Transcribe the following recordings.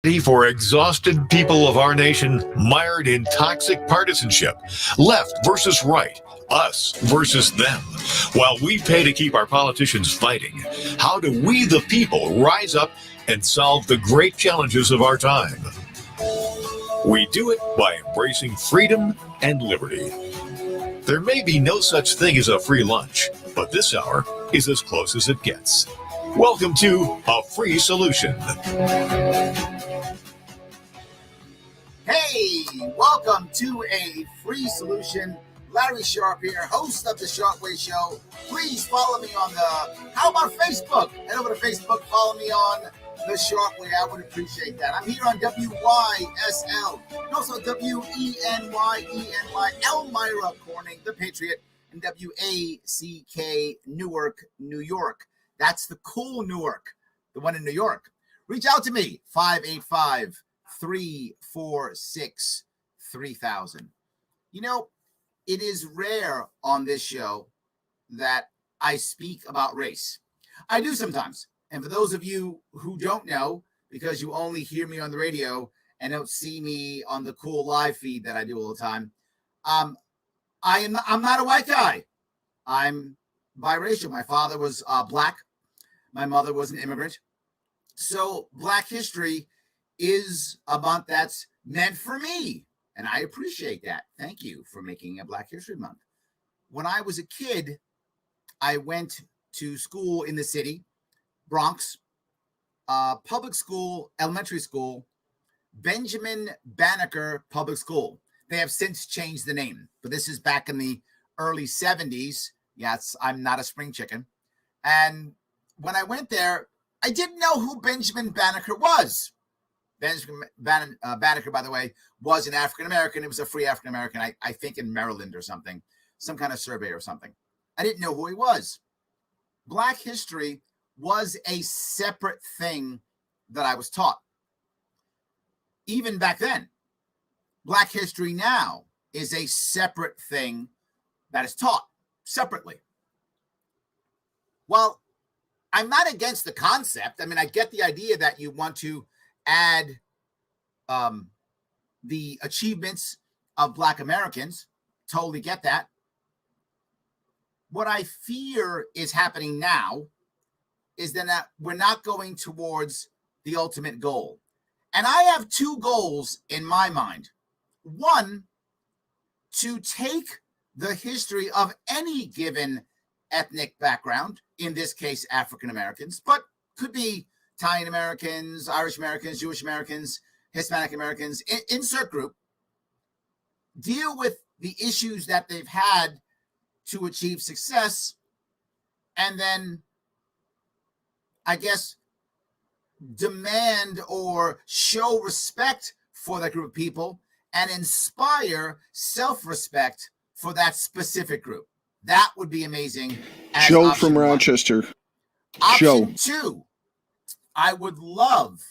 For exhausted people of our nation mired in toxic partisanship, left versus right, us versus them. While we pay to keep our politicians fighting, how do we, the people, rise up and solve the great challenges of our time? We do it by embracing freedom and liberty. There may be no such thing as a free lunch, but this hour is as close as it gets. Welcome to A Free Solution. Hey, welcome to A Free Solution. Larry Sharp here, host of the Sharpway Show. Please follow me on how about Facebook? Head over to Facebook, follow me on the Sharpway. I would appreciate that. I'm here on WYSL and also WENY, Elmira, Corning, The Patriot, and WACK, Newark, New York. That's the cool Newark, the one in New York. Reach out to me, 585-346-3000. You know, it is rare on this show that I speak about race. I do sometimes. And for those of you who don't know, because you only hear me on the radio and don't see me on the cool live feed that I do all the time, I'm not a white guy. I'm biracial. My father was black. My mother was an immigrant. So Black history is a month that's meant for me. And I appreciate that. Thank you for making a Black History Month. When I was a kid, I went to school in the city, Bronx, public school, elementary school, Benjamin Banneker Public School. They have since changed the name, but this is back in the early 70s. Yes, I'm not a spring chicken. And when I went there, I didn't know who Benjamin Banneker was. Benjamin Banneker, by the way, was an African-American. It was a free African-American, I think in Maryland or something, some kind of survey or something. I didn't know who he was. Black history was a separate thing that I was taught. Even back then, Black history now is a separate thing that is taught separately. Well, I'm not against the concept. I mean, I get the idea that you want to add the achievements of Black Americans. Totally get that. What I fear is happening now is that we're not going towards the ultimate goal. And I have two goals in my mind. One, to take the history of any given ethnic background, in this case, African Americans, but could be Italian Americans, Irish Americans, Jewish Americans, Hispanic Americans, insert group, deal with the issues that they've had to achieve success, and then, I guess, demand or show respect for that group of people and inspire self-respect for that specific group. That would be amazing. Joe from Rochester. Option two, I would love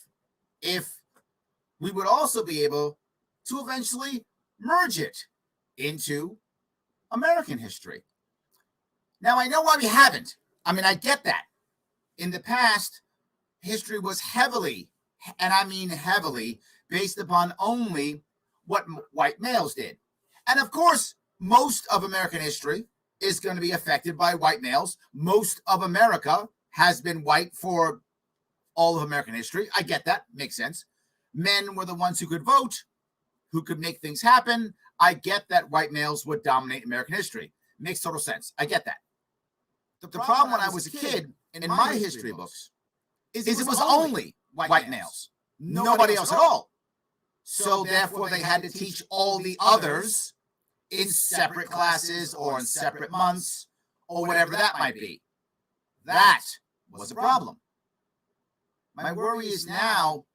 if we would also be able to eventually merge it into American history. Now, I know why we haven't. I mean, I get that. In the past, history was heavily, and I mean heavily, based upon only what white males did. And of course, most of American history is going to be affected by white males. Most of America has been white for all of American history. I get that. Makes sense. Men were the ones who could vote, who could make things happen. I get that white males would dominate American history. Makes total sense. I get that. The problem when I was a kid in my history books is it was only white males, nobody else at all. So therefore, they had to teach all the others in separate classes or in separate months or whatever that might be. That was a problem. My worry is now,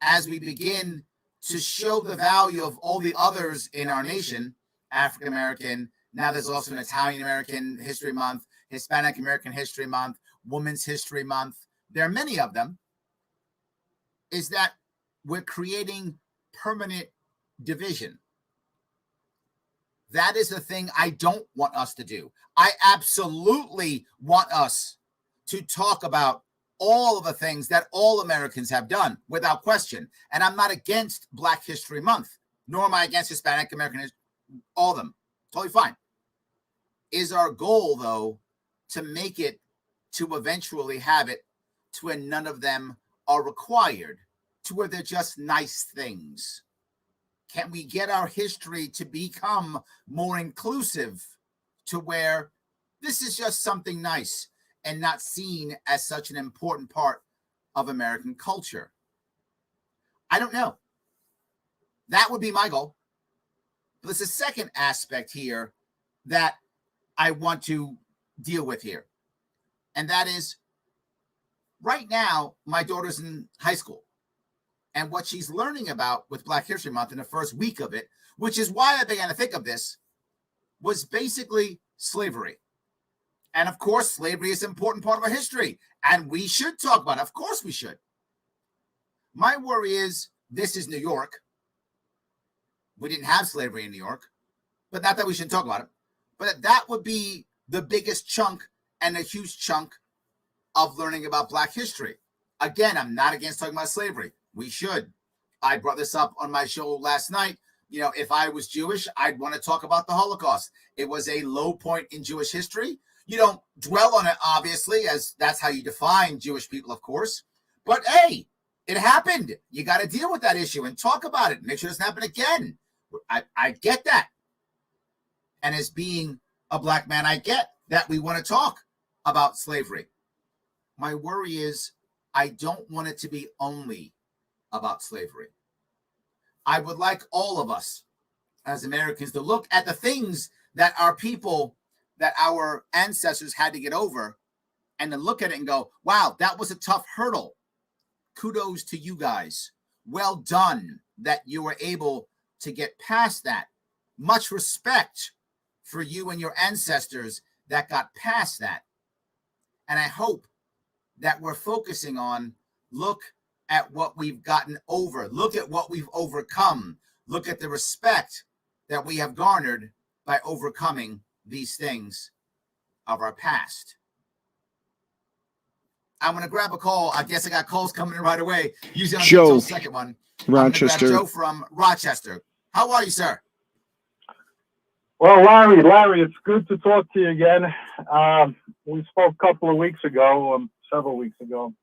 as we begin to show the value of all the others in our nation, African American, now there's also an Italian American History Month, Hispanic American History Month, Women's History Month. There are many of them. Is that we're creating permanent division. That is the thing I don't want us to do. I absolutely want us to talk about all of the things that all Americans have done without question. And I'm not against Black History Month, nor am I against Hispanic American history, all of them. Totally fine. Is our goal, though, to make it, to eventually have it to where none of them are required, to where they're just nice things? Can we get our history to become more inclusive to where this is just something nice and not seen as such an important part of American culture? I don't know. That would be my goal. But there's a second aspect here that I want to deal with here. And that is, right now, my daughter's in high school. And what she's learning about with Black History Month in the first week of it, which is why I began to think of this, was basically slavery. And of course, slavery is an important part of our history. And we should talk about it. Of course we should. My worry is, this is New York. We didn't have slavery in New York. But not that we shouldn't talk about it. But that would be the biggest chunk and a huge chunk of learning about Black history. Again, I'm not against talking about slavery. We should. I brought this up on my show last night. You know, if I was Jewish, I'd want to talk about the Holocaust. It was a low point in Jewish history. You don't dwell on it, obviously, as that's how you define Jewish people, of course. But hey, it happened. You got to deal with that issue and talk about it. Make sure it doesn't happen again. I get that. And as being a Black man, I get that we want to talk about slavery. My worry is, I don't want it to be only about slavery. I would like all of us as Americans to look at the things that our people, that our ancestors had to get over, and to look at it and go, wow, that was a tough hurdle. Kudos to you guys. Well done that you were able to get past that. Much respect for you and your ancestors that got past that. And I hope that we're focusing on, look at what we've gotten over. Look at what we've overcome. Look at the respect that we have garnered by overcoming these things of our past. I'm going to grab a call. I guess I got calls coming in right away. Usually on the second one. Rochester. Joe from Rochester. How are you, sir? Well, Larry, it's good to talk to you again. We spoke a couple of weeks ago, several weeks ago.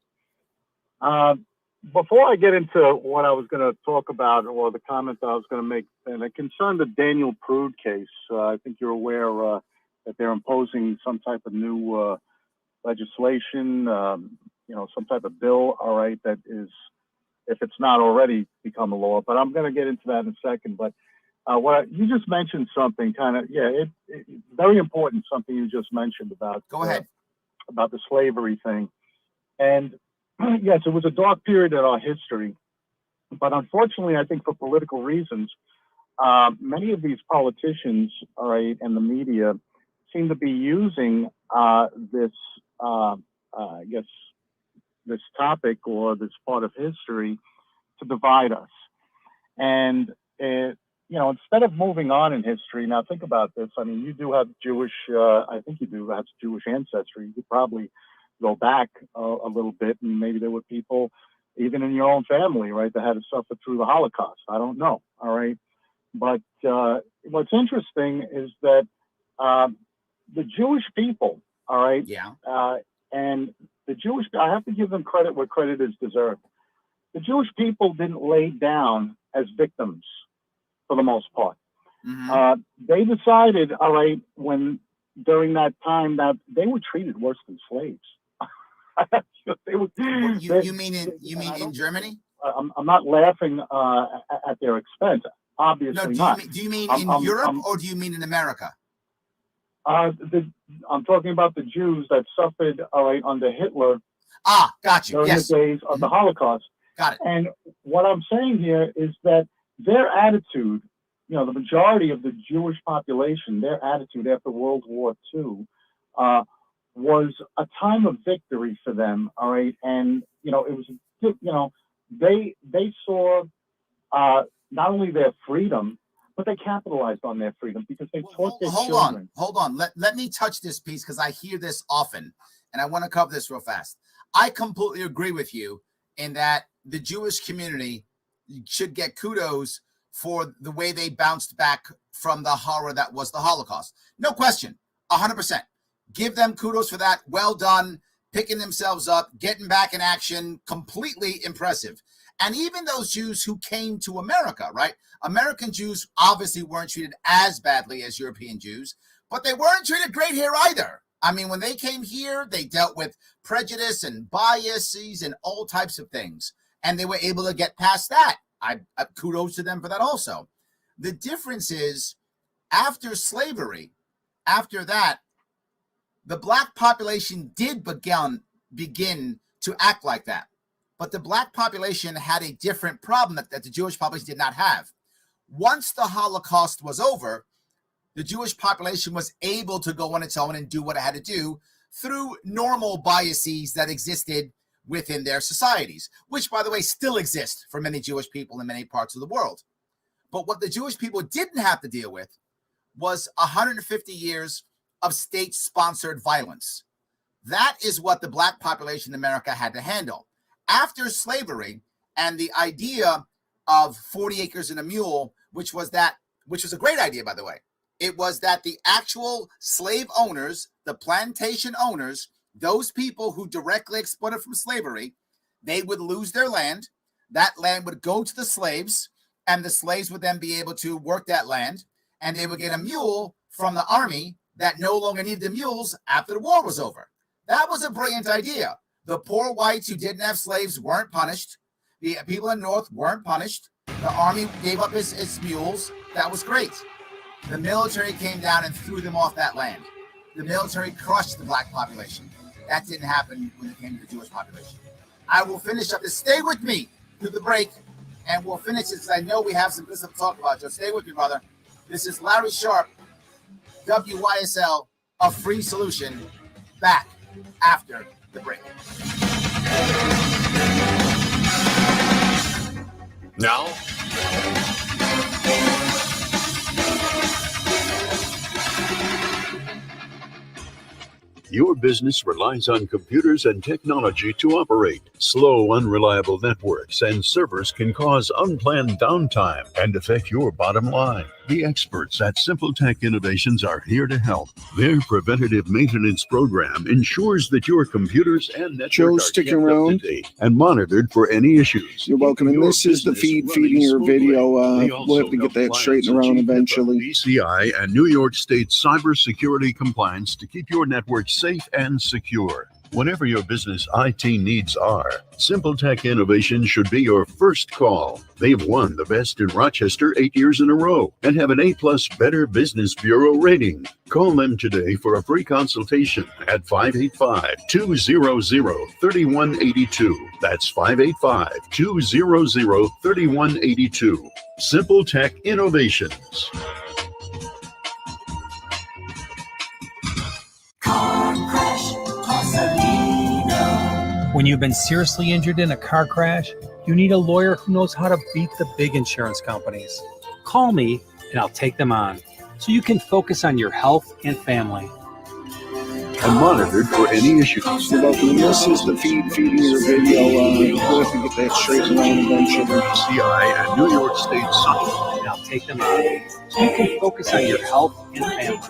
Before I get into what I was going to talk about, or the comment I was going to make, and it concerned the Daniel Prude case. I think you're aware that they're imposing some type of new legislation, some type of bill, all right, that is, if it's not already become a law. But I'm going to get into that in a second. But you just mentioned something it's very important, something you just mentioned about. Go ahead. About the slavery thing. And yes, it was a dark period in our history, but unfortunately, I think for political reasons, many of these politicians, all right, and the media seem to be using this topic or this part of history to divide us. And instead of moving on in history, now think about this. I mean, you do have Jewish, I think you do have Jewish ancestry. You could probably go back a little bit, and maybe there were people, even in your own family, right, that had to suffer through the Holocaust. I don't know, all right? But what's interesting is that the Jewish people, all right, and the Jewish, I have to give them credit where credit is deserved. The Jewish people didn't lay down as victims for the most part. Mm-hmm. They decided, all right, during that time, that they were treated worse than slaves. You mean in Germany? I'm not laughing at their expense. Obviously not. Do you mean in Europe or do you mean in America? I'm talking about the Jews that suffered, all right, under Hitler. Got you. During the days of the Holocaust. Got it. And what I'm saying here is that their attitude, the majority of the Jewish population, their attitude after World War II was a time of victory for them, all right? And, it was, they saw not only their freedom, but they capitalized on their freedom because they taught their children. Hold on. Let me touch this piece because I hear this often, and I want to cover this real fast. I completely agree with you in that the Jewish community should get kudos for the way they bounced back from the horror that was the Holocaust. No question, 100%. Give them kudos for that. Well done, picking themselves up, getting back in action, completely impressive. And even those Jews who came to America, right? American Jews obviously weren't treated as badly as European Jews, but they weren't treated great here either. I mean, when they came here, they dealt with prejudice and biases and all types of things, and they were able to get past that. I kudos to them for that also. The difference is, after slavery, after that, the black population did begin to act like that. But the black population had a different problem that the Jewish population did not have. Once the Holocaust was over, the Jewish population was able to go on its own and do what it had to do through normal biases that existed within their societies, which, by the way, still exist for many Jewish people in many parts of the world. But what the Jewish people didn't have to deal with was 150 years of state-sponsored violence. That is what the black population in America had to handle. After slavery and the idea of 40 acres and a mule, which was a great idea, by the way. It was that the actual slave owners, the plantation owners, those people who directly exploited from slavery, they would lose their land. That land would go to the slaves, and the slaves would then be able to work that land, and they would get a mule from the army that no longer needed the mules after the war was over. That was a brilliant idea. The poor whites who didn't have slaves weren't punished. The people in the North weren't punished. The army gave up its mules. That was great. The military came down and threw them off that land. The military crushed the black population. That didn't happen when it came to the Jewish population. I will finish up this. Stay with me through the break, and we'll finish this. I know we have some business to talk about, so stay with me, brother. This is Larry Sharp, WYSL, a free solution, back after the break. Now, your business relies on computers and technology to operate. Slow, unreliable networks and servers can cause unplanned downtime and affect your bottom line. The experts at Simple Tech Innovations are here to help. Their preventative maintenance program ensures that your computers and network Joe, are stick kept around. up to date and monitored for any issues. You're welcome. And Your this is the business feed running feeding your smoothly. video. They We'll also have to get help that clients straightened around achieve HIPAA, eventually. BCI and New York State cybersecurity compliance to keep your network safe and secure. Whatever your business IT needs are, Simple Tech Innovations should be your first call. They've won the best in Rochester 8 years in a row and have an A+ Better Business Bureau rating. Call them today for a free consultation at 585-200-3182. That's 585-200-3182. Simple Tech Innovations. When you've been seriously injured in a car crash, you need a lawyer who knows how to beat the big insurance companies. Call me and I'll take them on so you can focus on your health and family. And monitored for any issues. You're welcome. And this is the feed feeding your video. We'll have to get that straightened around eventually. BCI and New York State And I'll take them on so you can focus on your health and family.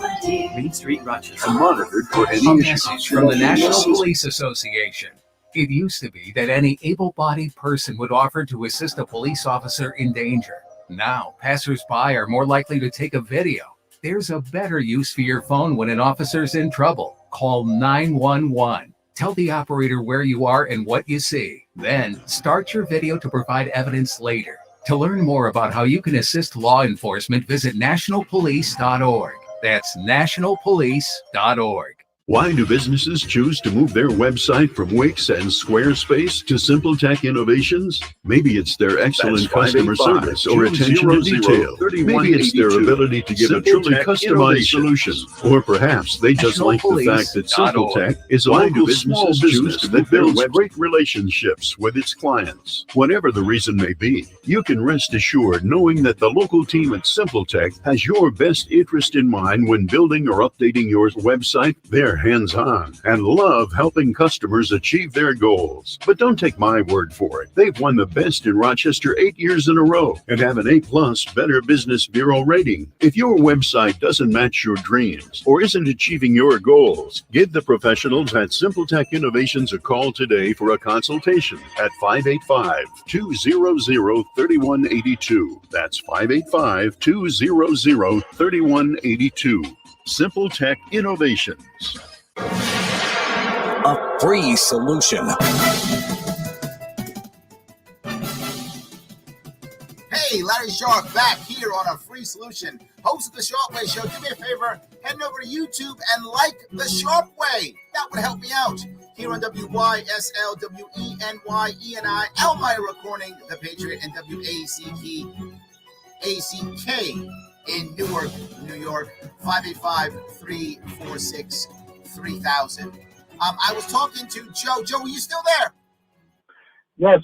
Main Street, Rochester. and monitored for A any issues. message from the National Police Association. It used to be that any able-bodied person would offer to assist a police officer in danger. Now, passersby are more likely to take a video. There's a better use for your phone when an officer's in trouble. Call 911. Tell the operator where you are and what you see. Then, start your video to provide evidence later. To learn more about how you can assist law enforcement, visit nationalpolice.org. That's nationalpolice.org. Why do businesses choose to move their website from Wix and Squarespace to Simple Tech Innovations? Maybe it's their excellent customer service or attention to detail. Maybe it's their ability to give a truly customized solution. Or perhaps they just like the fact that Simple Tech is a local small business that builds great relationships with its clients. Whatever the reason may be, you can rest assured knowing that the local team at Simple Tech has your best interest in mind when building or updating your website. They're hands-on and love helping customers achieve their goals. But don't take my word for it. They've won the best in Rochester 8 years in a row and have an A+ Better Business Bureau rating. If your website doesn't match your dreams or isn't achieving your goals, give the professionals at Simple Tech Innovations a call today for a consultation at 585-200-3182. That's 585-200-3182. Simple Tech Innovations. A free solution. Hey, Larry Sharp back here on A Free Solution. Host of the Sharp Way Show. Do me a favor, head over to YouTube and like the Sharp Way. That would help me out. Here on WYSL, WENY, Elmira Recording, The Patriot, and WACK in Newark, New York, 585-346-3000. I was talking to Joe. Joe, were you still there? Yes.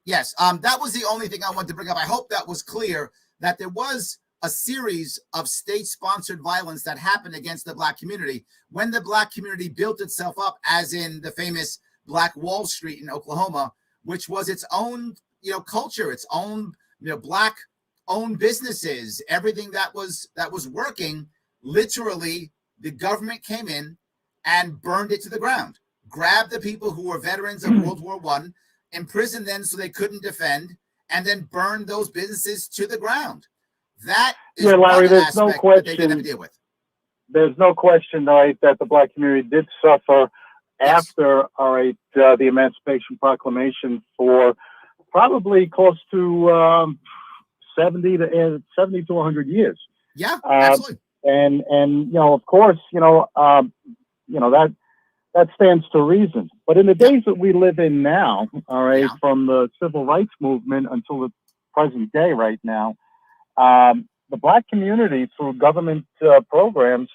Yes. That was the only thing I wanted to bring up. I hope that was clear, that there was a series of state-sponsored violence that happened against the Black community when the Black community built itself up, as in the famous Black Wall Street in Oklahoma, which was its own, culture, its own, Black own businesses, everything that was working. Literally, the government came in and burned it to the ground, grabbed the people who were veterans of World War I, imprisoned them so they couldn't defend, and then burned those businesses to the ground. That is Larry, one there's no aspect that they didn't have question. to deal with. There's no question, right, that the Black community did suffer after, the Emancipation Proclamation for probably close to 70 to 100 years. Yeah, absolutely. And of course, that stands to reason. But in the days that we live in now, from the civil rights movement until the present day right now, the Black community, through government programs,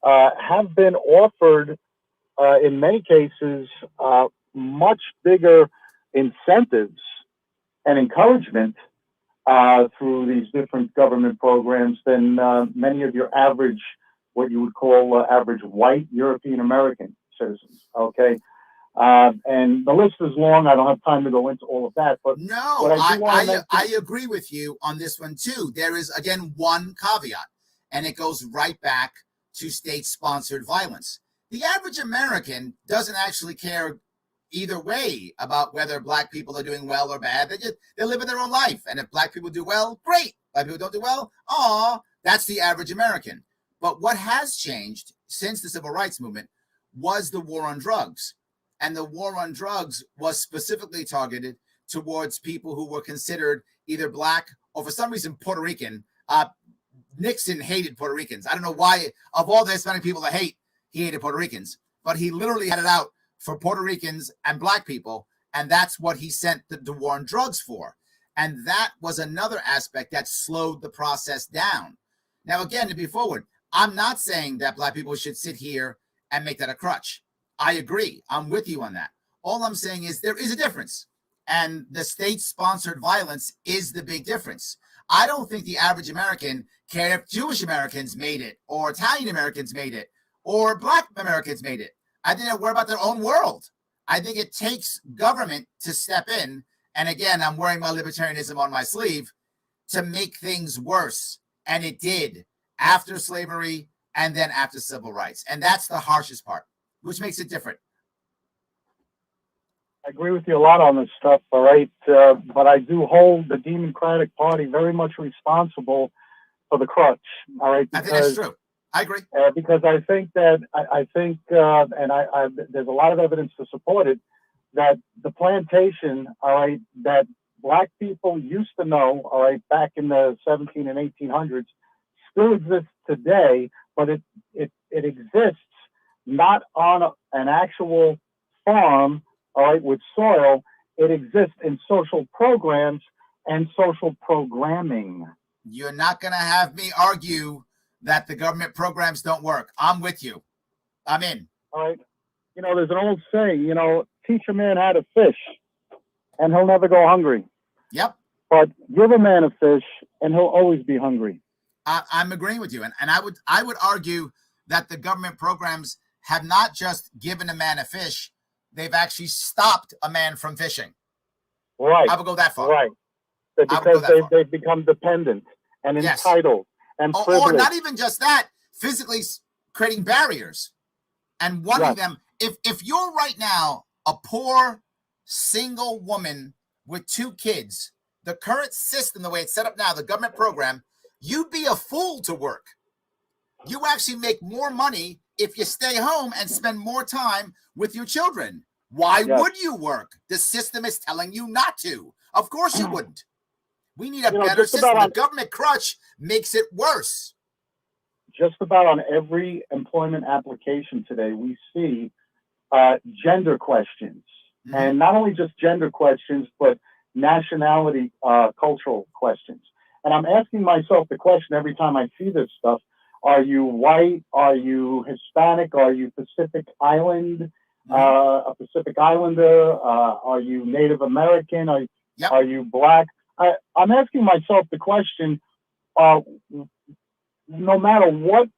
have been offered, in many cases, much bigger incentives and encouragement through these different government programs than many of your average, what you would call average white European American citizens. Okay. And the list is long. I don't have time to go into all of that. But no, I agree with you on this one too. There is, again, one caveat, and it goes right back to state-sponsored violence. The average American doesn't actually care either way about whether Black people are doing well or bad. They're living their own life. And if Black people do well, great. Black people don't do well, that's the average American. But what has changed since the civil rights movement was the war on drugs. And the war on drugs was specifically targeted towards people who were considered either Black or, for some reason, Puerto Rican. Nixon hated Puerto Ricans. I don't know why, of all the Hispanic people that hate, he hated Puerto Ricans. But he literally had it out for Puerto Ricans and Black people. And that's what he sent the war on drugs for. And that was another aspect that slowed the process down. Now, again, to be forward, I'm not saying that Black people should sit here and make that a crutch. I agree. I'm with you on that. All I'm saying is there is a difference. And the state-sponsored violence is the big difference. I don't think the average American cared if Jewish Americans made it, or Italian Americans made it, or Black Americans made it. I think they worry about their own world. I think it takes government to step in. And again, I'm wearing my libertarianism on my sleeve to make things worse. And it did after slavery and then after civil rights. And that's the harshest part, which makes it different. I agree with you a lot on this stuff, all right? But I do hold the Democratic Party very much responsible for the crutch, all right? Because, I think that's true. I agree. Because I think that, there's a lot of evidence to support it, that the plantation, all right, that Black people used to know, all right, back in the 17 and 1800s, still exists today, but it exists not on an actual farm, all right, with soil. It exists in social programs and social programming. You're not going to have me argue that the government programs don't work. I'm with you. I'm in. All right. There's an old saying, teach a man how to fish and he'll never go hungry. Yep. But give a man a fish and he'll always be hungry. I'm agreeing with you. And I would argue that the government programs have not just given a man a fish, they've actually stopped a man from fishing. Right. I would go that far. Right. Because they've become dependent and entitled and privileged. Or not even just that, physically creating barriers and wanting them. If you're right now a poor single woman with 2 kids, the current system, the way it's set up now, the government program, you'd be a fool to work. You actually make more money if you stay home and spend more time with your children. Why would you work? The system is telling you not to. Of course you wouldn't. We need a better system. The government crutch makes it worse. Just about on every employment application today, we see gender questions. And not only just gender questions, but nationality, cultural questions. And I'm asking myself the question every time I see this stuff: are you white? Are you Hispanic? Are you Pacific Island? A Pacific Islander? Are you Native American? Are you Black? I'm asking myself the question: no matter what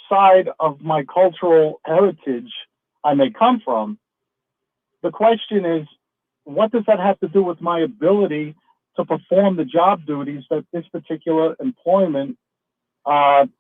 side of my cultural heritage I may come from, the question is, what does that have to do with my ability to perform the job duties that this particular employment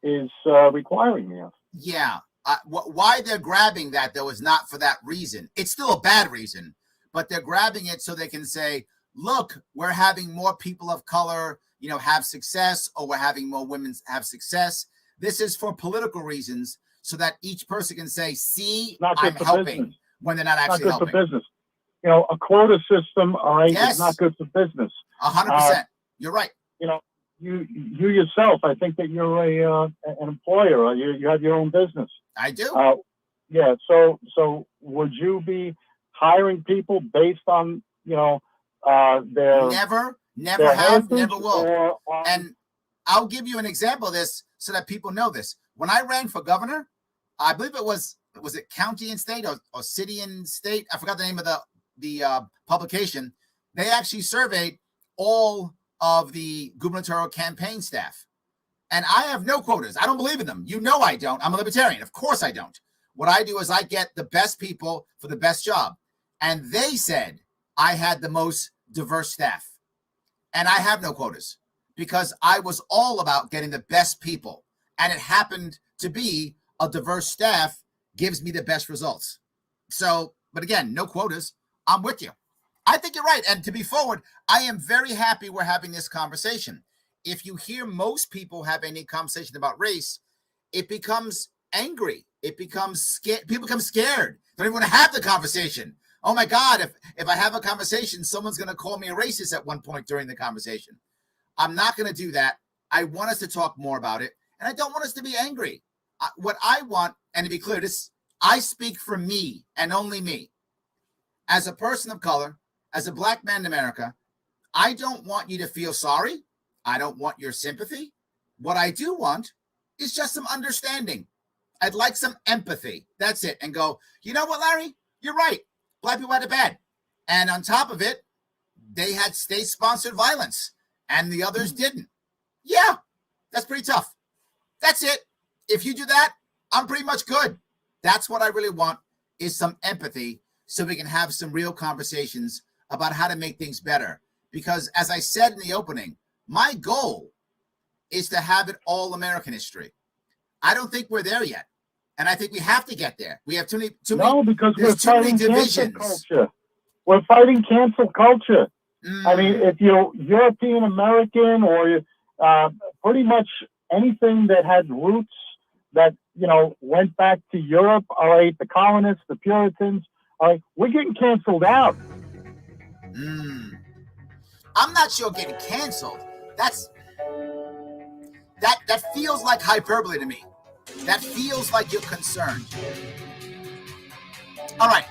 is requiring me of? Yeah. Why they're grabbing that, though, is not for that reason. It's still a bad reason, but they're grabbing it so they can say, look, we're having more people of color, have success, or we're having more women have success. This is for political reasons, so that each person can say, see, I'm helping, when they're not actually helping. Not good for business. A quota system, all right, is not good for business. 100%. You're right. You yourself, I think that you're an employer, or you have your own business. I do. So would you be hiring people based on their never their have, never will. And I'll give you an example of this so that people know this. When I ran for governor, I believe it was it county and state or city and state? I forgot the name of the publication. They actually surveyed all of the gubernatorial campaign staff. And I have no quotas. I don't believe in them. I don't. I'm a libertarian. Of course I don't. What I do is I get the best people for the best job. And they said I had the most diverse staff. And I have no quotas because I was all about getting the best people. And it happened to be a diverse staff gives me the best results. So, but again, no quotas. I'm with you. I think you're right. And to be forward, I am very happy we're having this conversation. If you hear most people have any conversation about race, it becomes angry. It becomes scared. People become scared. They don't even want to have the conversation. Oh my God, if I have a conversation, someone's going to call me a racist at one point during the conversation. I'm not going to do that. I want us to talk more about it. And I don't want us to be angry. What I want, and to be clear, I speak for me and only me. As a person of color, as a Black man in America, I don't want you to feel sorry. I don't want your sympathy. What I do want is just some understanding. I'd like some empathy. That's it. And go, you know what, Larry? You're right. Black people had it bad. And on top of it, they had state-sponsored violence and the others didn't. Yeah, that's pretty tough. That's it. If you do that, I'm pretty much good. That's what I really want, is some empathy so we can have some real conversations about how to make things better. Because as I said in the opening, my goal is to have it all American history. I don't think we're there yet. And I think we have to get there. We have too many because we're fighting cancel culture. We're fighting cancel culture. I mean, if you're European American or pretty much anything that had roots that, went back to Europe, all right, the colonists, the Puritans, all right, we're getting canceled out. I'm not sure getting canceled. That feels like hyperbole to me. That feels like you're concerned. All right.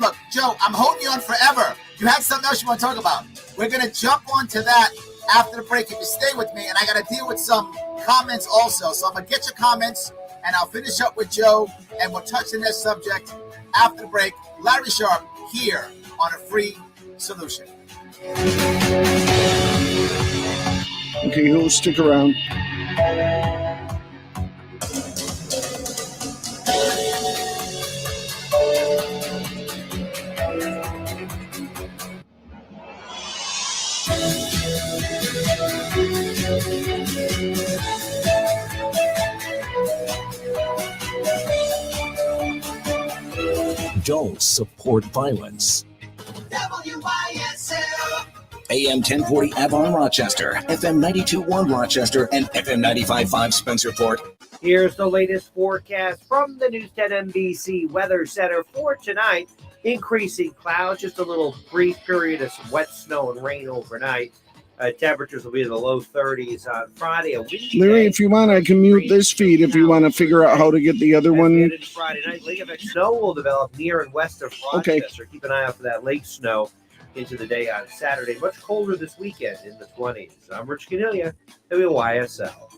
Look, Joe, I'm holding you on forever. You had something else you want to talk about. We're going to jump onto that after the break if you stay with me, and I got to deal with some comments also. So I'm going to get your comments, and I'll finish up with Joe, and we'll touch on this subject after the break. Larry Sharp here on A Free Solution. Okay, who'll stick around? don't support violence. WYSL. AM 1040 Avon, Rochester, FM 92.1 Rochester, and FM 95.5 Spencerport. Here's the latest forecast from the News 10 NBC Weather Center for tonight. Increasing clouds, just a little brief period of some wet snow and rain overnight. Temperatures will be in the low 30s on Friday. Larry, if you want, I can mute this feed if you want to figure out how to get the other one. Friday night, lake effect snow will develop near and west of Rochester. Keep an eye out for that lake snow into the day on Saturday. Much colder this weekend in the 20s. I'm Rich Canilia, WYSL.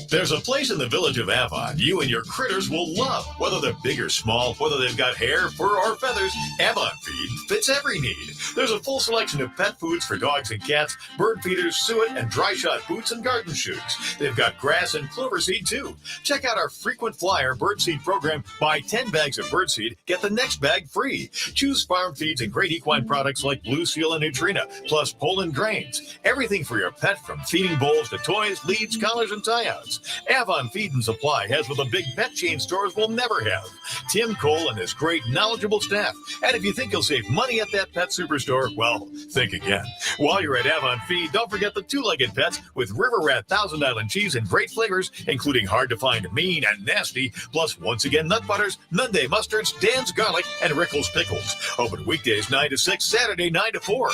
There's a place in the village of Avon you and your critters will love. Whether they're big or small, whether they've got hair, fur, or feathers, Avon Feed fits every need. There's a full selection of pet foods for dogs and cats, bird feeders, suet, and dry shot boots and garden shoes. They've got grass and clover seed, too. Check out our frequent flyer birdseed program. Buy 10 bags of birdseed, get the next bag free. Choose farm feeds and great equine products like WSYL and Nutrina, plus Poland grains. Everything for your pet, from feeding bowls to toys, leads, collars, and tie-outs. Avon Feed and Supply has what the big pet chain stores will never have. Tim Cole and his great knowledgeable staff. And if you think you'll save money at that pet superstore, well, think again. While you're at Avon Feed, don't forget the two-legged pets with River Rat Thousand Island cheese and great flavors, including hard-to-find mean and nasty, plus once again nut butters, Nunde mustards, Dan's garlic, and Rickles pickles. Open weekdays 9 to 6, Saturday 9 to 4.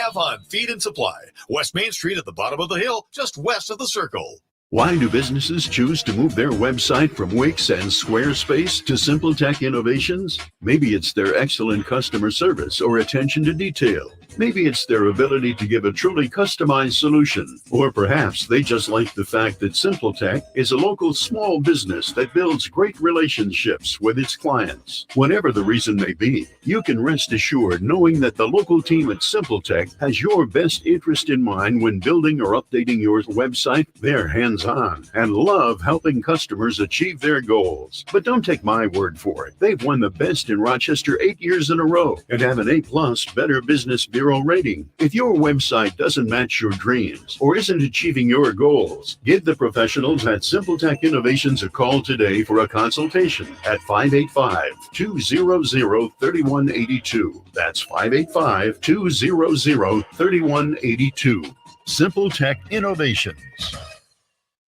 Avon Feed and Supply, West Main Street at the bottom of the hill, just west of the Circle. Why do businesses choose to move their website from Wix and Squarespace to SimpleTech Innovations? Maybe it's their excellent customer service or attention to detail. Maybe it's their ability to give a truly customized solution. Or perhaps they just like the fact that SimpleTech is a local small business that builds great relationships with its clients. Whatever the reason may be, you can rest assured knowing that the local team at SimpleTech has your best interest in mind when building or updating your website. They're hands-on and love helping customers achieve their goals. But don't take my word for it. They've won the best in Rochester 8 years in a row and have an A+ Better Business Bureau rating. If your website doesn't match your dreams or isn't achieving your goals, give the professionals at SimpleTech Innovations a call today for a consultation at 585-200-3182. That's 585-200-3182. SimpleTech Innovations.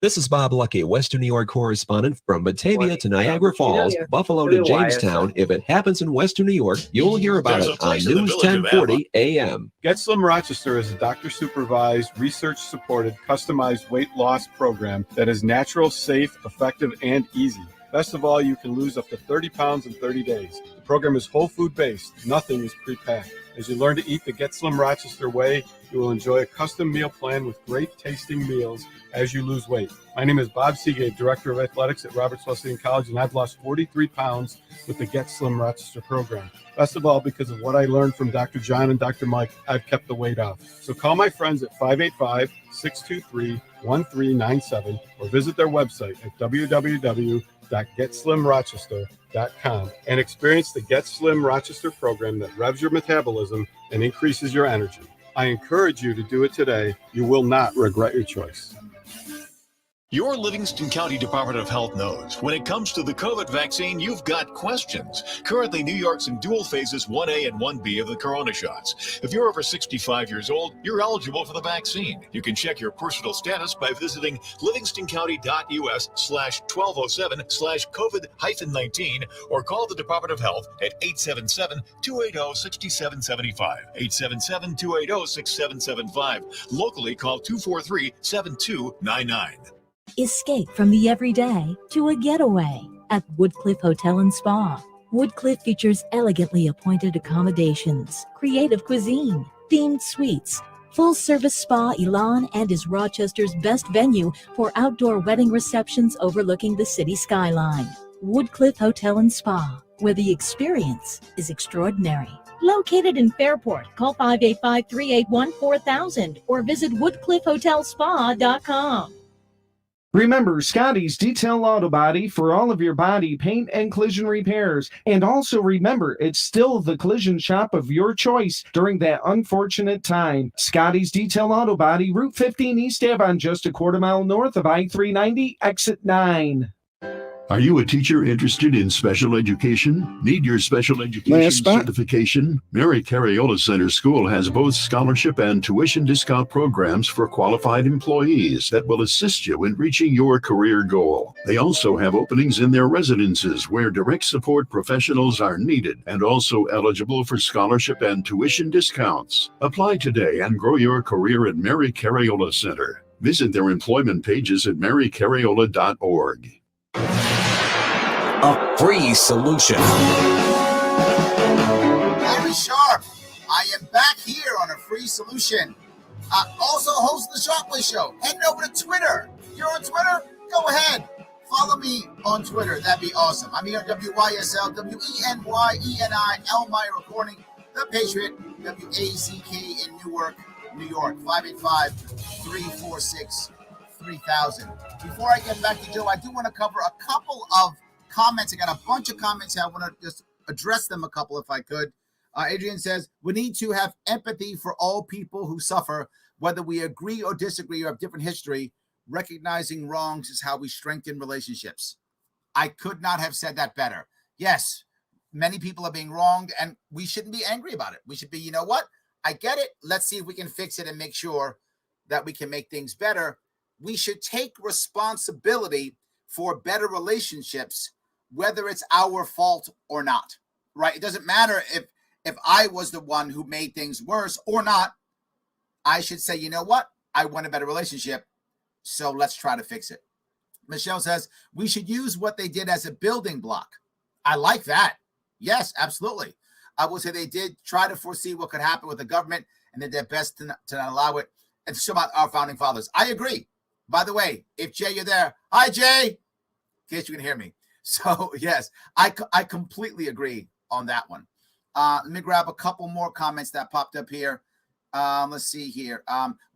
This is Bob Lucky, Western New York correspondent from Batavia to Niagara Falls, Buffalo to Jamestown. If it happens in Western New York, you'll hear about it on News 1040 AM. Get Slim Rochester is a doctor-supervised, research-supported, customized weight loss program that is natural, safe, effective, and easy. Best of all, you can lose up to 30 pounds in 30 days. The program is whole food-based. Nothing is pre-packed. As you learn to eat the Get Slim Rochester way, you will enjoy a custom meal plan with great tasting meals as you lose weight. My name is Bob Seagate, Director of Athletics at Roberts Wesleyan College, and I've lost 43 pounds with the Get Slim Rochester program. Best of all, because of what I learned from Dr. John and Dr. Mike, I've kept the weight off. So call my friends at 585-623-1397 or visit their website at www.getslimrochester.com and experience the Get Slim Rochester program that revs your metabolism and increases your energy. I encourage you to do it today. You will not regret your choice. Your Livingston County Department of Health knows when it comes to the COVID vaccine, you've got questions. Currently, New York's in dual phases 1A and 1B of the corona shots. If you're over 65 years old, you're eligible for the vaccine. You can check your personal status by visiting livingstoncounty.us/1207/COVID-19 or call the Department of Health at 877-280-6775. 877-280-6775. Locally, call 243-7299. Escape from the everyday to a getaway at Woodcliff Hotel and Spa. Woodcliff features elegantly appointed accommodations, creative cuisine, themed suites, full-service spa Elan, and is Rochester's best venue for outdoor wedding receptions overlooking the city skyline. Woodcliff Hotel and Spa, where the experience is extraordinary. Located in Fairport, call 585-381-4000 or visit woodcliffhotelspa.com. Remember, Scotty's Detail Auto Body for all of your body paint and collision repairs. And also remember, it's still the collision shop of your choice during that unfortunate time. Scotty's Detail Auto Body, Route 15 East Avon, just a quarter mile north of I-390, exit 9. Are you a teacher interested in special education? Need your special education certification? Mary Cariola Center School has both scholarship and tuition discount programs for qualified employees that will assist you in reaching your career goal. They also have openings in their residences where direct support professionals are needed and also eligible for scholarship and tuition discounts. Apply today and grow your career at Mary Cariola Center. Visit their employment pages at marycariola.org. A free solution. Larry Sharp, I am back here on a free solution. Also host of the Sharpway Show. Head over to Twitter. You're on Twitter? Go ahead. Follow me on Twitter. That'd be awesome. I'm here at WYSL, WENY, Elmira Recording, The Patriot, WACK in Newark, New York, 585-346-3000. Before I get back to Joe, I do want to cover a couple of comments. I got a bunch of comments here. I want to just address them a couple if I could. Adrian says, we need to have empathy for all people who suffer, whether we agree or disagree or have different history. Recognizing wrongs is how we strengthen relationships. I could not have said that better. Yes, many people are being wronged, and we shouldn't be angry about it. We should be, you know what? I get it. Let's see if we can fix it and make sure that we can make things better. We should take responsibility for better relationships, whether it's our fault or not, right? It doesn't matter if I was the one who made things worse or not. I should say, you know what? I want a better relationship, so let's try to fix it. Michelle says, we should use what they did as a building block. I like that. Yes, absolutely. I will say they did try to foresee what could happen with the government and did their best to not allow it. And so about our founding fathers. I agree. By the way, if Jay, you're there, hi, Jay, in case you can hear me. So, yes, I completely agree on that one. Let me grab a couple more comments that popped up here. Let's see here.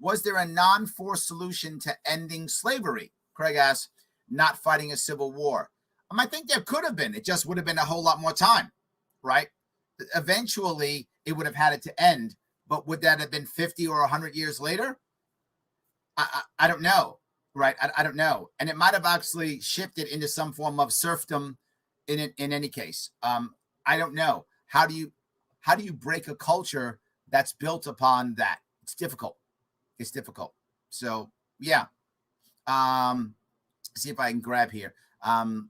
Was there a non-force solution to ending slavery? Craig asks, not fighting a civil war. I think there could have been. It just would have been a whole lot more time, right? Eventually, it would have had it to end. But would that have been 50 or 100 years later? I don't know. Right. I don't know. And it might have actually shifted into some form of serfdom in any case. I don't know. How do you break a culture that's built upon that? It's difficult. It's difficult. So, yeah. See if I can grab here. Leslie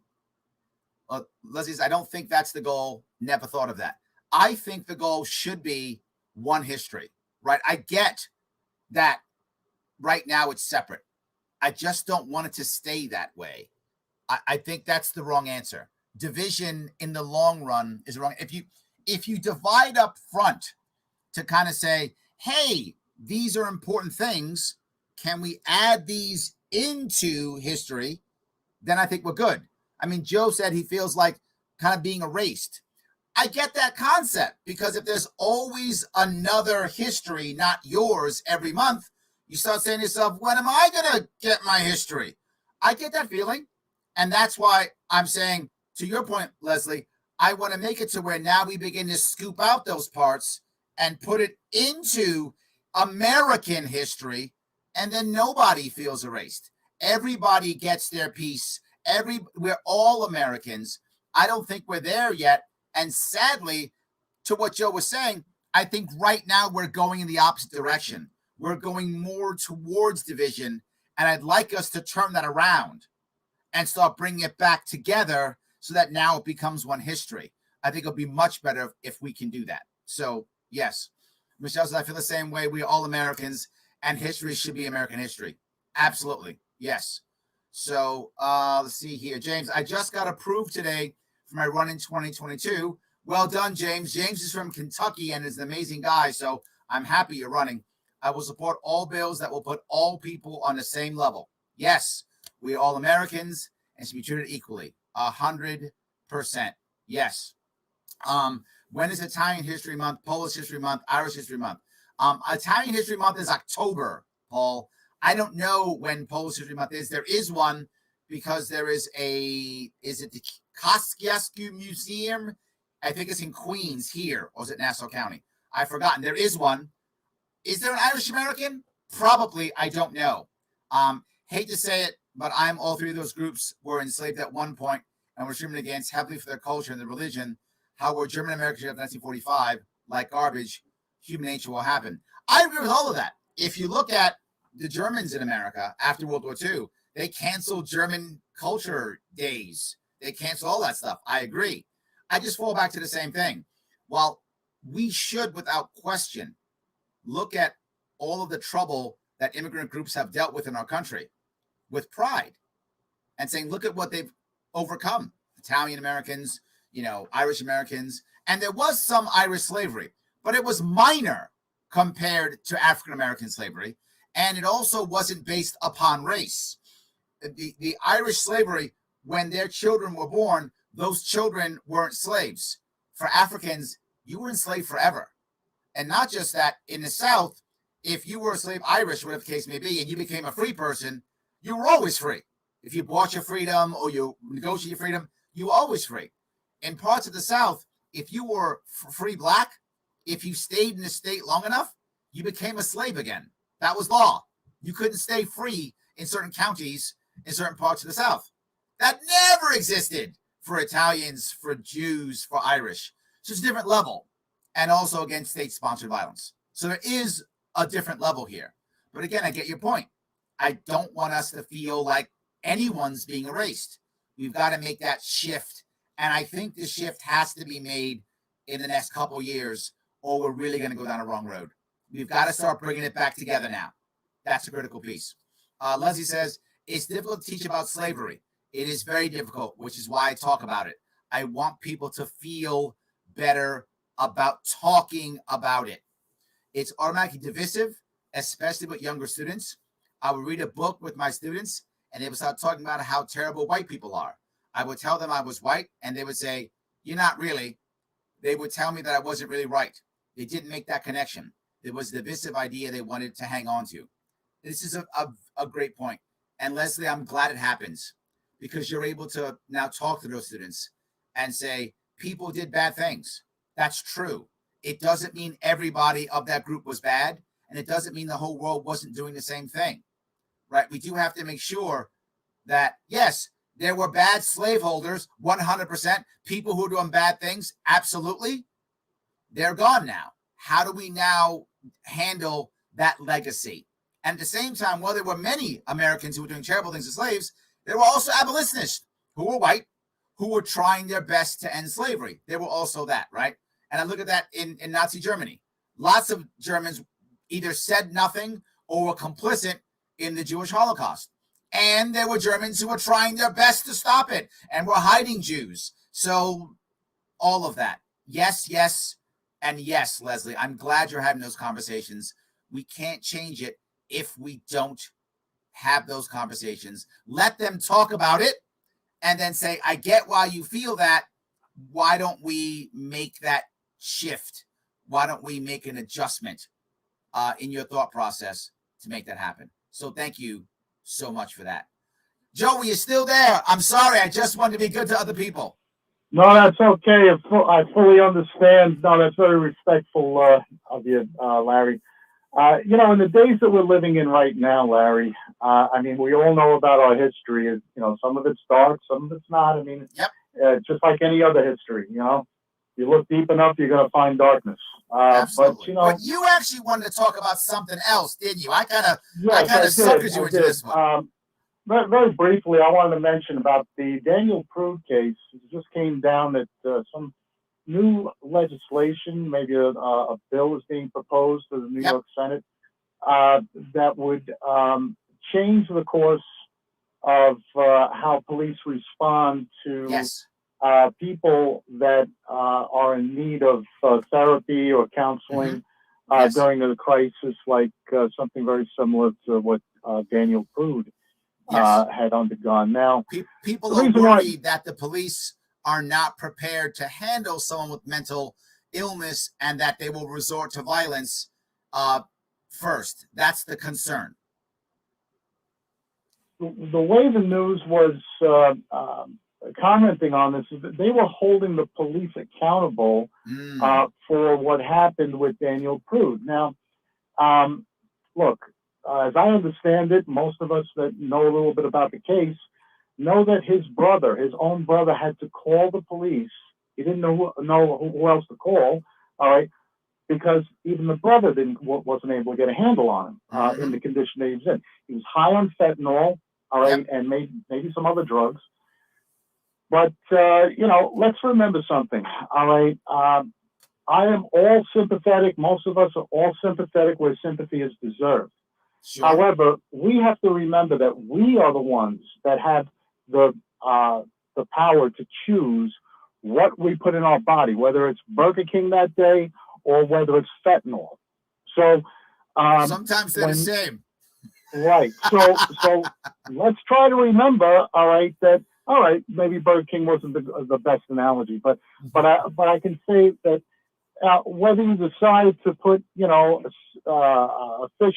says, I don't think that's the goal. Never thought of that. I think the goal should be one history, right? I get that right now it's separate. I just don't want it to stay that way. I think that's the wrong answer. Division in the long run is wrong. If you divide up front to kind of say, hey, these are important things, can we add these into history? Then I think we're good. I mean, Joe said he feels like kind of being erased. I get that concept because if there's always another history, not yours, every month, you start saying to yourself, when am I going to get my history? I get that feeling. And that's why I'm saying, to your point, Leslie, I want to make it to where now we begin to scoop out those parts and put it into American history, and then nobody feels erased. Everybody gets their piece. We're all Americans. I don't think we're there yet. And sadly, to what Joe was saying, I think right now we're going in the opposite direction. We're going more towards division, and I'd like us to turn that around and start bringing it back together so that now it becomes one history. I think it'll be much better if we can do that. So, yes. Michelle says, I feel the same way. We're all Americans, and history should be American history. Absolutely. Yes. So, let's see here. James, I just got approved today for my run in 2022. Well done, James. James is from Kentucky and is an amazing guy, so I'm happy you're running. I will support all bills that will put all people on the same level. Yes, we are all Americans and should be treated equally. 100%. Yes. When is Italian History Month, Polish History Month, Irish History Month? Italian History Month is October, Paul. I don't know when Polish History Month is. There is one because there is is it the Kosciuszko Museum? I think it's in Queens here, or is it Nassau County? I've forgotten. There is one. Is there an Irish American? Probably. I don't know. Hate to say it, but all three of those groups were enslaved at one point. and were discriminated against heavily for their culture and their religion. How were German Americans after 1945 like garbage? Human nature will happen. I agree with all of that. If you look at the Germans in America after World War II, they canceled German culture days. They canceled all that stuff. I agree. I just fall back to the same thing. While we should, without question, look at all of the trouble that immigrant groups have dealt with in our country with pride and saying, look at what they've overcome. Italian Americans, Irish Americans. And there was some Irish slavery, but it was minor compared to African American slavery. And it also wasn't based upon race. The Irish slavery, when their children were born, those children weren't slaves. For Africans, you were enslaved forever. And not just that, in the South, if you were a slave Irish, whatever the case may be, and you became a free person, you were always free. If you bought your freedom or you negotiated your freedom, you were always free. In parts of the South, if you were free black, if you stayed in the state long enough, you became a slave again. That was law. You couldn't stay free in certain counties in certain parts of the South. That never existed for Italians, for Jews, for Irish. So it's a different level. And also against state-sponsored violence. So there is a different level here. But again, I get your point. I don't want us to feel like anyone's being erased. We've got to make that shift. And I think the shift has to be made in the next couple of years, or we're really going to go down a wrong road. We've got to start bringing it back together now. That's a critical piece. Leslie says, it's difficult to teach about slavery. It is very difficult, which is why I talk about it. I want people to feel better about talking about it. It's automatically divisive, especially with younger students. I would read a book with my students, and they would start talking about how terrible white people are. I would tell them I was white, and they would say, you're not really. They would tell me that I wasn't really right. They didn't make that connection. There was a divisive idea they wanted to hang on to. This is a great point. And Leslie, I'm glad it happens because you're able to now talk to those students and say, people did bad things. That's true. It doesn't mean everybody of that group was bad, and it doesn't mean the whole world wasn't doing the same thing, right? We do have to make sure that, yes, there were bad slaveholders, 100%. People who are doing bad things, absolutely. They're gone now. How do we now handle that legacy? And at the same time, while there were many Americans who were doing terrible things as slaves, there were also abolitionists who were white, who were trying their best to end slavery. There were also that, right? And I look at that in Nazi Germany. Lots of Germans either said nothing or were complicit in the Jewish Holocaust. And there were Germans who were trying their best to stop it and were hiding Jews. So all of that. Yes, yes, and yes, Leslie. I'm glad you're having those conversations. We can't change it if we don't have those conversations. Let them talk about it and then say, I get why you feel that. Why don't we make that shift? Why don't we make an adjustment in your thought process to make that happen? So thank you so much for that. Joe, are you still there? I'm sorry. I just wanted to be good to other people. No, that's okay. I fully understand. No, that's very respectful of you, Larry. In the days that we're living in right now, Larry, I mean, we all know about our history. Some of it's dark, some of it's not. I mean, just like any other history, you look deep enough, you're going to find darkness. Absolutely. But you actually wanted to talk about something else, didn't you? I kind of suckered you into this one. Very briefly, I wanted to mention about the Daniel Prude case. It just came down that some new legislation, maybe a bill is being proposed to the New York Senate that would change the course of how police respond to people that are in need of therapy or counseling during a crisis, like something very similar to what Daniel Prude had undergone. Now, people are worried that the police are not prepared to handle someone with mental illness and that they will resort to violence first. That's the concern. The way the news was commenting on this is that they were holding the police accountable for what happened with Daniel Prude. Now, look, as I understand it, most of us that know a little bit about the case, know that his own brother, had to call the police. He didn't know who else to call. All right, because even the brother wasn't able to get a handle on him in the condition that he was in. He was high on fentanyl, all right, and maybe some other drugs. But let's remember something. All right, I am all sympathetic. Most of us are all sympathetic where sympathy is deserved. Sure. However, we have to remember that we are the ones that have the power to choose what we put in our body, whether it's Burger King that day or whether it's fentanyl. So sometimes they're the same. Right. So let's try to remember, all right, that maybe Burger King wasn't the best analogy, but I can say that whether you decide to put a fish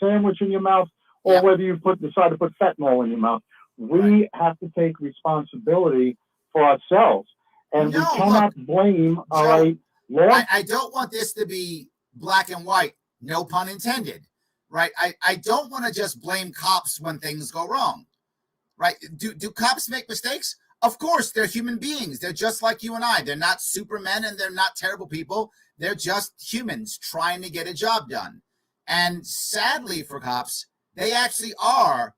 sandwich in your mouth or whether you decide to put fentanyl in your mouth, we have to take responsibility for ourselves, and we cannot blame. All right, I don't want this to be black and white. No pun intended. Right? I don't want to just blame cops when things go wrong. Right? Do cops make mistakes? Of course, they're human beings. They're just like you and I. They're not supermen and they're not terrible people. They're just humans trying to get a job done. And sadly for cops, they actually are,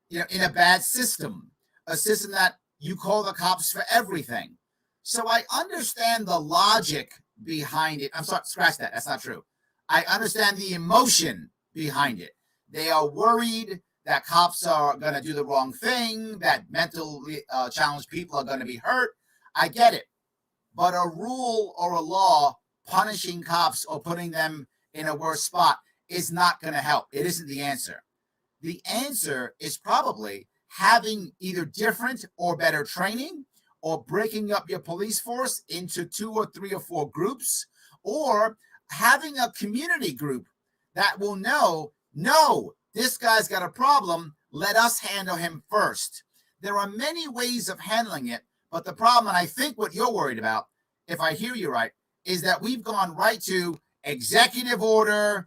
in a bad system, a system that you call the cops for everything. So I understand the logic behind it. I'm sorry, scratch that. That's not true. I understand the emotion behind it. They are worried that cops are going to do the wrong thing, that mentally challenged people are going to be hurt. I get it. But a rule or a law punishing cops or putting them in a worse spot is not going to help. It isn't the answer. The answer is probably having either different or better training, or breaking up your police force into 2 or 3 or 4 groups, or having a community group that will know, this guy's got a problem, let us handle him first. There are many ways of handling it, but the problem, and I think what you're worried about, if I hear you right, is that we've gone right to executive order,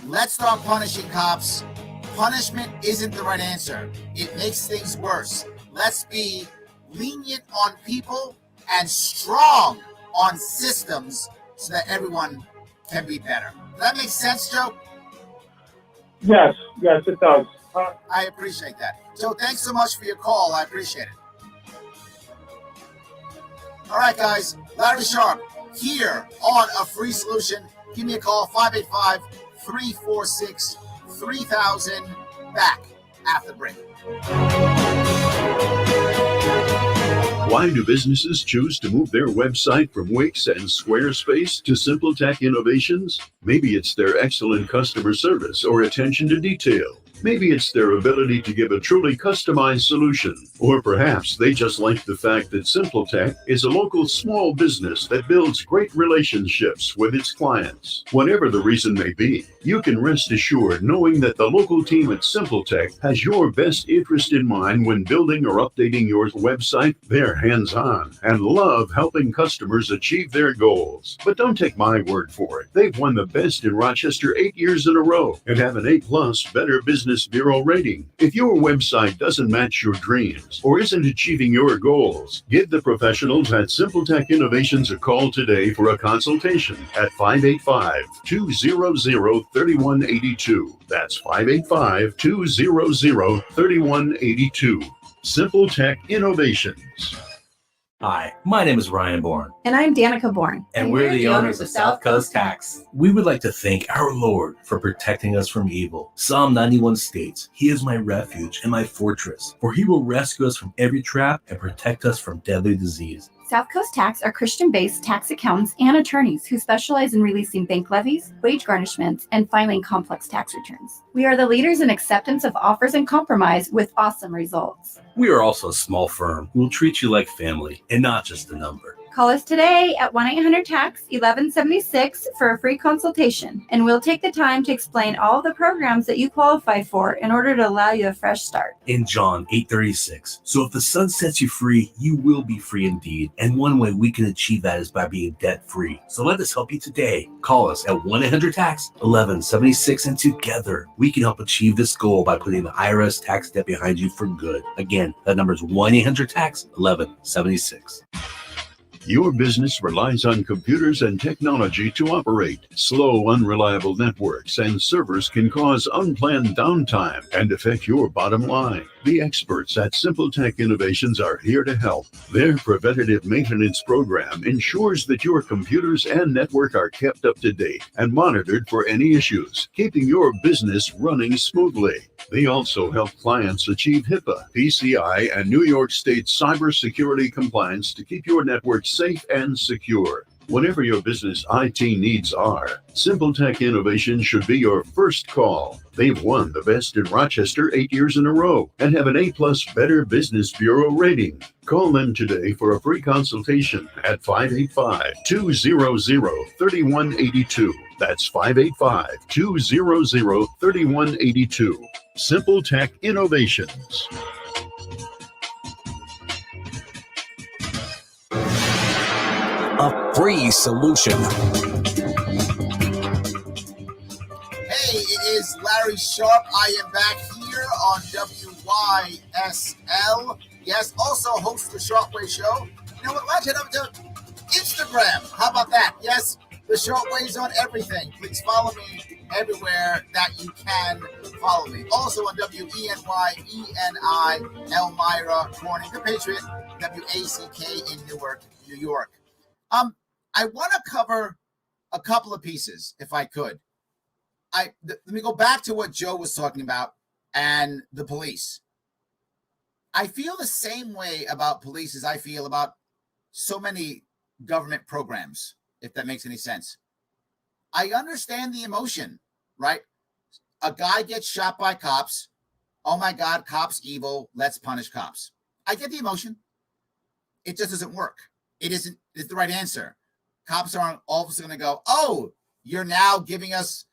let's start punishing cops. Punishment isn't the right answer. It makes things worse. Let's be lenient on people and strong on systems so that everyone can be better. Does that make sense, Joe? Yes, it does. I appreciate that. Joe, thanks so much for your call. I appreciate it. All right, guys. Larry Sharp here on A Free Solution. Give me a call, 585-346-3000. Back after the break. Why do businesses choose to move their website from Wix and Squarespace to SimpleTech Innovations? Maybe it's their excellent customer service or attention to detail. Maybe it's their ability to give a truly customized solution. Or perhaps they just like the fact that SimpleTech is a local small business that builds great relationships with its clients. Whatever the reason may be, you can rest assured knowing that the local team at SimpleTech has your best interest in mind when building or updating your website. They're hands-on and love helping customers achieve their goals. But don't take my word for it. They've won the best in Rochester 8 years in a row and have an A+ Better Business Bureau rating. If your website doesn't match your dreams or isn't achieving your goals, give the professionals at SimpleTech Innovations a call today for a consultation at 585-200-3182. That's 585-200-3182. SimpleTech Innovations. Hi, my name is Ryan Bourne. And I'm Danica Bourne. And we're the owners of South Coast Tax. We would like to thank our Lord for protecting us from evil. Psalm 91 states, "He is my refuge and my fortress, for he will rescue us from every trap and protect us from deadly disease." South Coast Tax are Christian-based tax accountants and attorneys who specialize in releasing bank levies, wage garnishments, and filing complex tax returns. We are the leaders in acceptance of offers and compromise with awesome results. We are also a small firm who will treat you like family and not just a number. Call us today at 1-800-TAX-1176 for a free consultation, and we'll take the time to explain all of the programs that you qualify for in order to allow you a fresh start. In John 8:36. So if the Son sets you free, you will be free indeed. And one way we can achieve that is by being debt-free. So let us help you today. Call us at 1-800-TAX-1176, and together we can help achieve this goal by putting the IRS tax debt behind you for good. Again, that number is 1-800-TAX-1176. Your business relies on computers and technology to operate. Slow, unreliable networks and servers can cause unplanned downtime and affect your bottom line. The experts at Simple Tech Innovations are here to help. Their preventative maintenance program ensures that your computers and network are kept up to date and monitored for any issues, keeping your business running smoothly. They also help clients achieve HIPAA, PCI, and New York State cybersecurity compliance to keep your network safe and secure. Whatever your business IT needs are, Simple Tech Innovation should be your first call. They've won the best in Rochester 8 years in a row and have an A+ Better Business Bureau rating. Call them today for a free consultation at 585-200-3182. That's 585-200-3182. Simple Tech Innovations. A free solution. Hey, it is Larry Sharp. I am back here on WYSL. Yes, also host the Shortwave Show. You know what? Let's head up to Instagram. How about that? Yes, the Shortwave's on everything. Please follow me everywhere that you can follow me. Also on WENY, Elmira, Corning, The Patriot, WACK in Newark, New York. I want to cover a couple of pieces, if I could. Let me go back to what Joe was talking about and the police. I feel the same way about police as I feel about so many government programs, if that makes any sense. I understand the emotion, right? A guy gets shot by cops. Oh my God, cops evil. Let's punish cops. I get the emotion. It just doesn't work. It's the right answer. Cops aren't all of a sudden going to go, oh, you're now giving us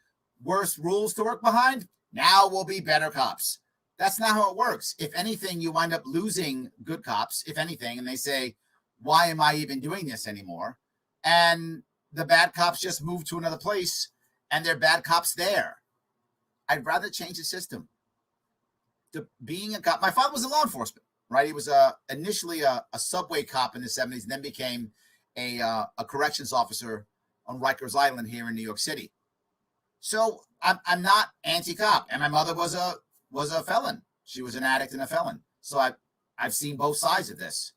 worse rules to work behind? Now we'll be better cops. That's not how it works. If anything, you wind up losing good cops, if anything, and they say, why am I even doing this anymore? And the bad cops just move to another place and they're bad cops there. I'd rather change the system. To being a cop. My father was in law enforcement, right? He was initially a subway cop in the 70s and then became a corrections officer on Rikers Island here in New York City. So I'm not anti-cop. And my mother was a felon. She was an addict and a felon. So I've seen both sides of this.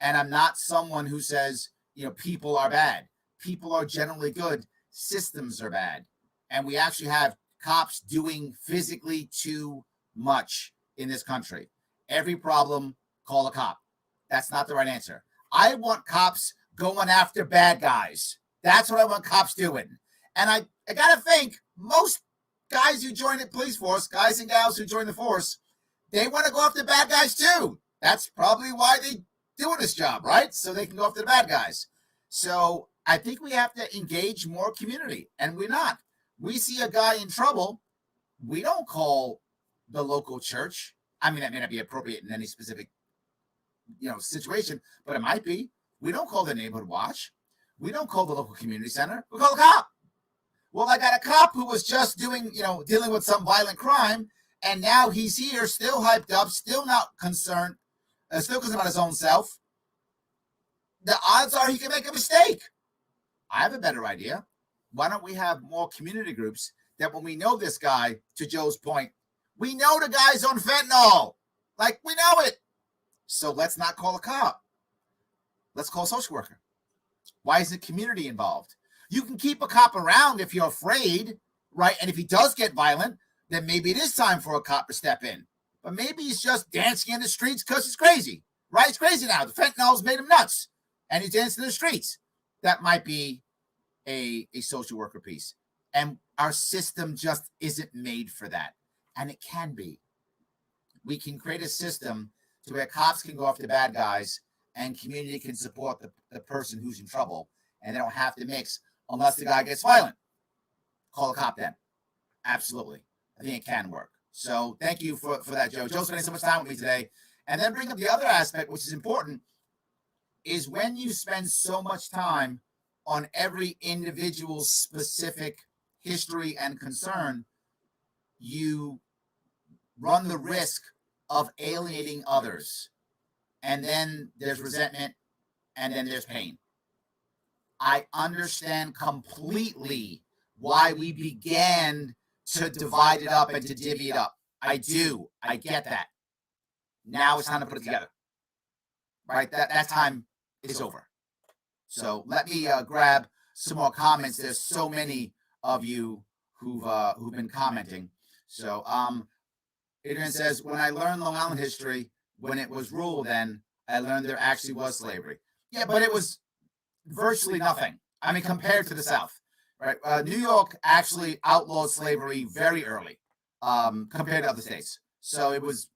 And I'm not someone who says, people are bad. People are generally good. Systems are bad. And we actually have cops doing physically too much in this country. Every problem, call a cop. That's not the right answer. I want cops going after bad guys. That's what I want cops doing. And I got to think, most guys who join the police force, guys and gals who join the force, they want to go after bad guys too. That's probably why they doing this job, right? So they can go after the bad guys. So I think we have to engage more community, and we're not. We see a guy in trouble, we don't call the local church. I mean, that may not be appropriate in any specific, situation, but it might be. We don't call the neighborhood watch. We don't call the local community center. We call the cop. Well, I got a cop who was just dealing with some violent crime, and now he's here, still hyped up, still not concerned, still concerned about his own self. The odds are he can make a mistake. I have a better idea. Why don't we have more community groups that when we know this guy, to Joe's point, we know the guy's on fentanyl. Like, we know it. So let's not call a cop. Let's call a social worker. Why isn't community involved? You can keep a cop around if you're afraid, right? And if he does get violent, then maybe it is time for a cop to step in. But maybe he's just dancing in the streets because he's crazy, right? He's crazy now. The fentanyl's made him nuts, and he's dancing in the streets. That might be a social worker piece. And our system just isn't made for that. And it can be. We can create a system to where cops can go after bad guys and community can support the person who's in trouble, and they don't have to mix unless the guy gets violent. Call a cop then. Absolutely. I think it can work. So thank you for that, Joe. Joe's spending so much time with me today. And then bring up the other aspect, which is important, is when you spend so much time on every individual's specific history and concern, you run the risk of alienating others. And then there's resentment, and then there's pain. I understand completely why we began to divide it up and to divvy it up. I do. I get that. Now it's time to put it together. Right? That time is over. So let me grab some more comments. There's so many of you who've been commenting. So Adrian says, when I learned Long Island history, when it was ruled, then I learned there actually was slavery. Yeah, but it was virtually nothing. I mean, compared to the South, right? New York actually outlawed slavery very early compared to other states. So it was,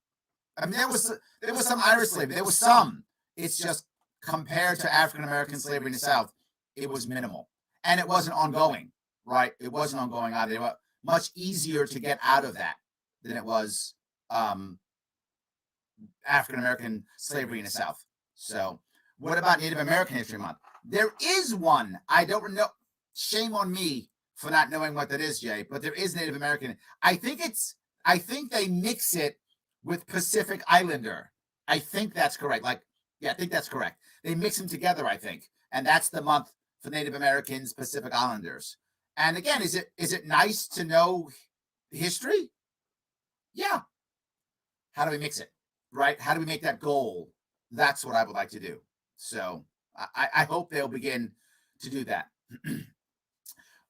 I mean, there was some Irish slavery. There was some. It's just compared to African-American slavery in the South, it was minimal. And it wasn't ongoing, right? It wasn't ongoing either. It was much easier to get out of that than it was African-American slavery in the South. So what about Native American History Month? There is one. I don't know. Shame on me for not knowing what that is, Jay, but there is Native American. I think they mix it with Pacific Islander. I think that's correct. I think that's correct. They mix them together, I think. And that's the month for Native Americans, Pacific Islanders. And again, is it nice to know history? Yeah. How do we mix it? Right? How do we make that goal? That's what I would like to do. So I hope they'll begin to do that.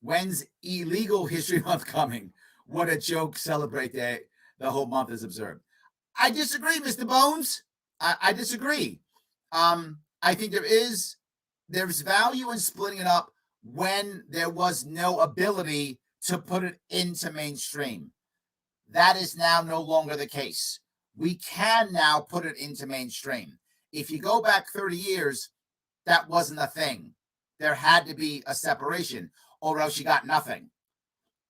When's Illegal History Month coming? What a joke. Celebrate that. The whole month is observed. I disagree, Mr. Bones. I disagree. I think there's value in splitting it up when there was no ability to put it into mainstream. That is now no longer the case. We can now put it into mainstream. If you go back 30 years, that wasn't a thing. There had to be a separation, or else you got nothing.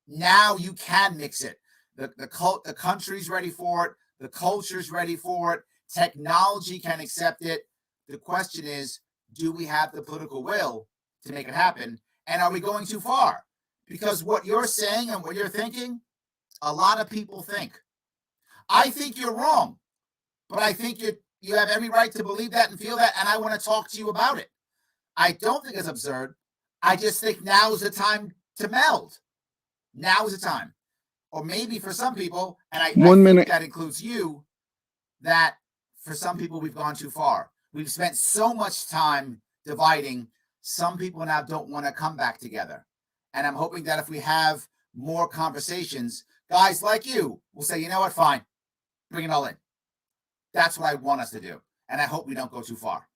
Now you can mix it. The country's ready for it. The culture's ready for it. Technology can accept it. The question is, do we have the political will to make it happen? And are we going too far? Because what you're saying and what you're thinking, a lot of people think. I think you're wrong, but I think you have every right to believe that and feel that, and I want to talk to you about it. I don't think it's absurd. I just think now is the time to meld. Now is the time. Or maybe for some people, and I think that includes you, that for some people we've gone too far. We've spent so much time dividing. Some people now don't want to come back together. And I'm hoping that if we have more conversations, guys like you will say, you know what, fine, bring it all in. That's what I want us to do. And I hope we don't go too far.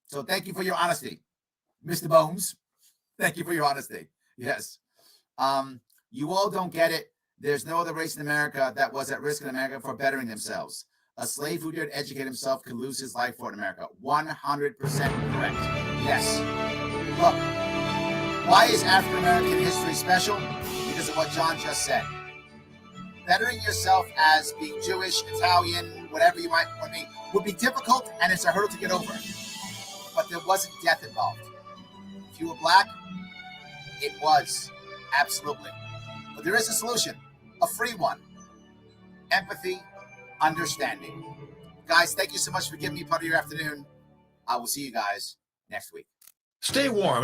So thank you for your honesty, Mr. Bones. Thank you for your honesty. Yes. You all don't get it. There's no other race in America that was at risk in America for bettering themselves. A slave who dared educate himself could lose his life for it in America. 100% correct. Yes. Look, why is African American history special? Because of what John just said. Bettering yourself as being Jewish, Italian, whatever you might want to be, would be difficult, and it's a hurdle to get over. But there wasn't death involved. If you were black, it was. Absolutely. But there is a solution, a free one. Empathy, understanding. Guys, thank you so much for giving me part of your afternoon. I will see you guys next week. Stay warm.